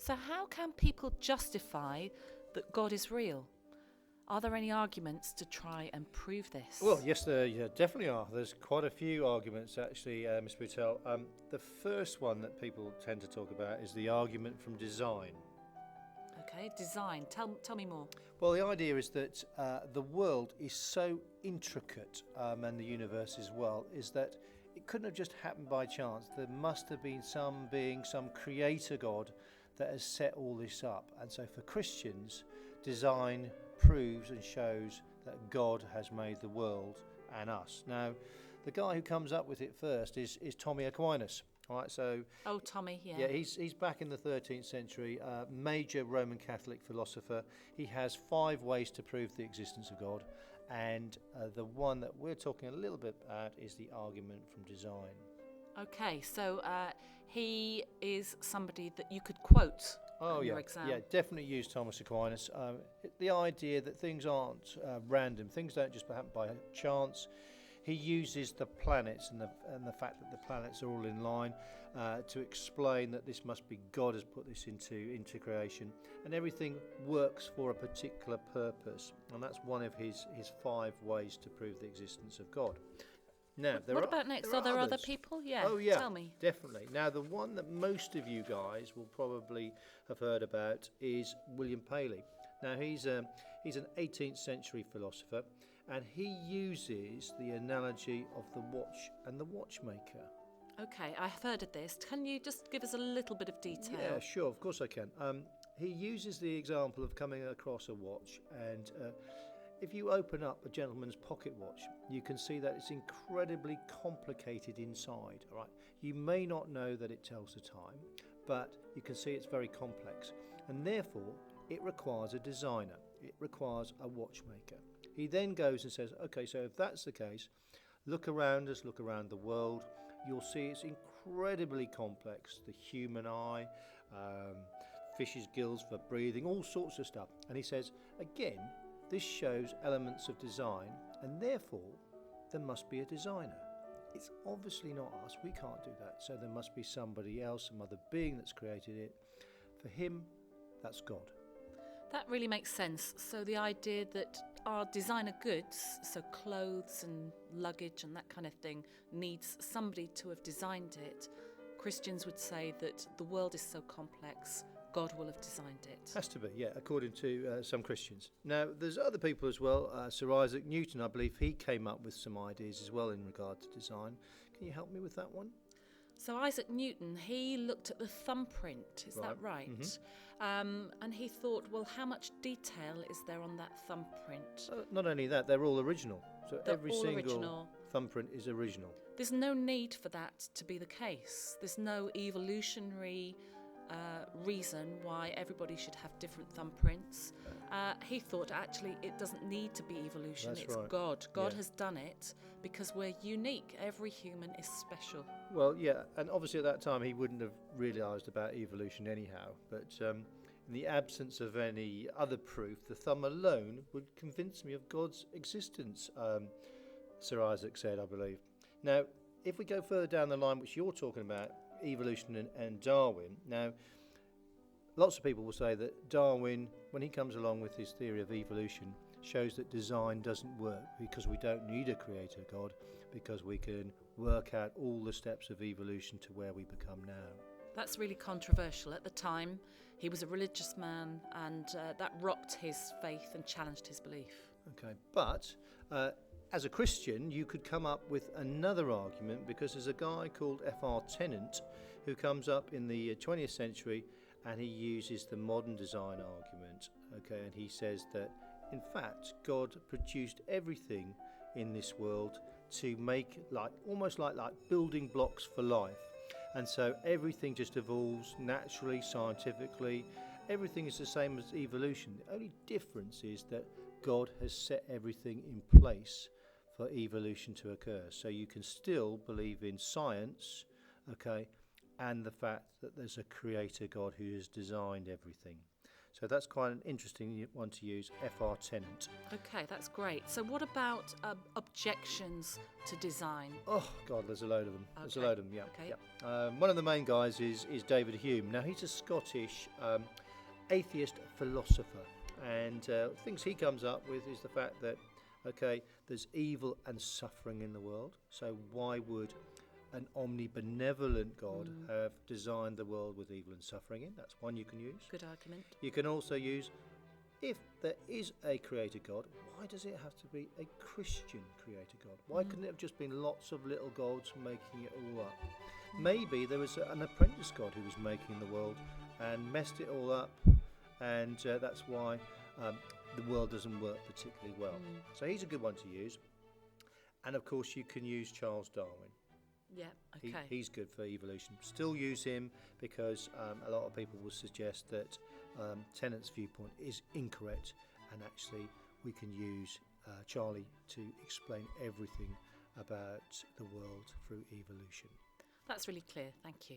So how can people justify that God is real? Are there any arguments to try and prove this? Well, yes, there definitely are. There's quite a few arguments, actually, Ms. Boutel. The first one that people tend to talk about is the argument from design. Okay, design. Tell me more. Well, the idea is that the world is so intricate, and the universe as well, is that it couldn't have just happened by chance. There must have been some being, some creator God that has set all this up. And so for Christians, design proves and shows that God has made the world and us. Now, the guy who comes up with it first is Tommy Aquinas. All right, so Tommy, yeah. Yeah, he's back in the 13th century, major Roman Catholic philosopher. He has 5 ways to prove the existence of God, and the one that we're talking a little bit about is the argument from design. Okay, so he is somebody that you could quote in your exam. Yeah, definitely use Thomas Aquinas. The idea that things aren't random, things don't just happen by chance. He uses the planets and the fact that the planets are all in line to explain that this must be God has put this into creation, and everything works for a particular purpose, and that's one of his 5 ways to prove the existence of God. Now, what about next? Are there other people? Yeah. Oh, yeah. Tell me. Definitely. Now, the one that most of you guys will probably have heard about is William Paley. Now, he's an 18th century philosopher, and he uses the analogy of the watch and the watchmaker. Okay, I've heard of this. Can you just give us a little bit of detail? Yeah, sure, of course I can. He uses the example of coming across a watch, and if you open up a gentleman's pocket watch, you can see that it's incredibly complicated inside. All right, you may not know that it tells the time, but you can see it's very complex, and therefore it requires a designer. It requires a watchmaker. He then goes and says, okay, so if that's the case, look around us, look around the world. You'll see it's incredibly complex. The human eye, fish's gills for breathing, all sorts of stuff. And he says, again, this shows elements of design, and therefore there must be a designer. It's obviously not us. We can't do that. So there must be somebody else, some other being that's created it. For him, that's God. That really makes sense. So the idea that our designer goods, so clothes and luggage and that kind of thing, needs somebody to have designed it. Christians would say that the world is so complex, God will have designed it. Has to be, yeah, according to some Christians. Now, there's other people as well. Sir Isaac Newton, I believe he came up with some ideas as well in regard to design. Can you help me with that one? So Isaac Newton, he looked at the thumbprint, is that right? Mm-hmm. And he thought, well, how much detail is there on that thumbprint? Not only that, they're all original. So They're every all single original. thumbprint is original. There's no need for that to be the case. There's no evolutionary reason why everybody should have different thumbprints. He thought actually it doesn't need to be evolution. That's it's right. God. God has done it because we're unique. Every human is special. Well, yeah, and obviously at that time he wouldn't have realised about evolution anyhow, but in the absence of any other proof, the thumb alone would convince me of God's existence, Sir Isaac said, I believe. Now, if we go further down the line, which you're talking about, evolution and Darwin, now, lots of people will say that Darwin, when he comes along with his theory of evolution, shows that design doesn't work because we don't need a creator God, because we can work out all the steps of evolution to where we become now. That's really controversial. At the time, he was a religious man, and that rocked his faith and challenged his belief. Okay, but as a Christian, you could come up with another argument, because there's a guy called F.R. Tennant who comes up in the 20th century, and he uses the modern design argument. Okay, and he says that in fact God produced everything in this world to make almost like building blocks for life, and so everything just evolves naturally, scientifically. Everything is the same as evolution. The only difference is that God has set everything in place for evolution to occur. So you can still believe in science, okay, and the fact that there's a creator God who has designed everything. So that's quite an interesting one to use, FR Tennant. Okay, that's great. So what about objections to design? Oh, God, there's a load of them. There's a Okay. load of them, yeah. Okay. Yeah. One of the main guys is David Hume. Now, he's a Scottish atheist philosopher, and things he comes up with is the fact that, okay, there's evil and suffering in the world, so why would an omnibenevolent God have designed the world with evil and suffering in? That's one you can use. Good argument. You can also use, if there is a creator God, why does it have to be a Christian creator God? Why couldn't it have just been lots of little gods making it all up? Maybe there was an apprentice God who was making the world and messed it all up, and that's why the world doesn't work particularly well. So he's a good one to use. And of course you can use Charles Darwin. Yeah, okay. He's good for evolution. Still use him because a lot of people will suggest that Tennant's viewpoint is incorrect, and actually we can use Charlie to explain everything about the world through evolution. That's really clear. Thank you.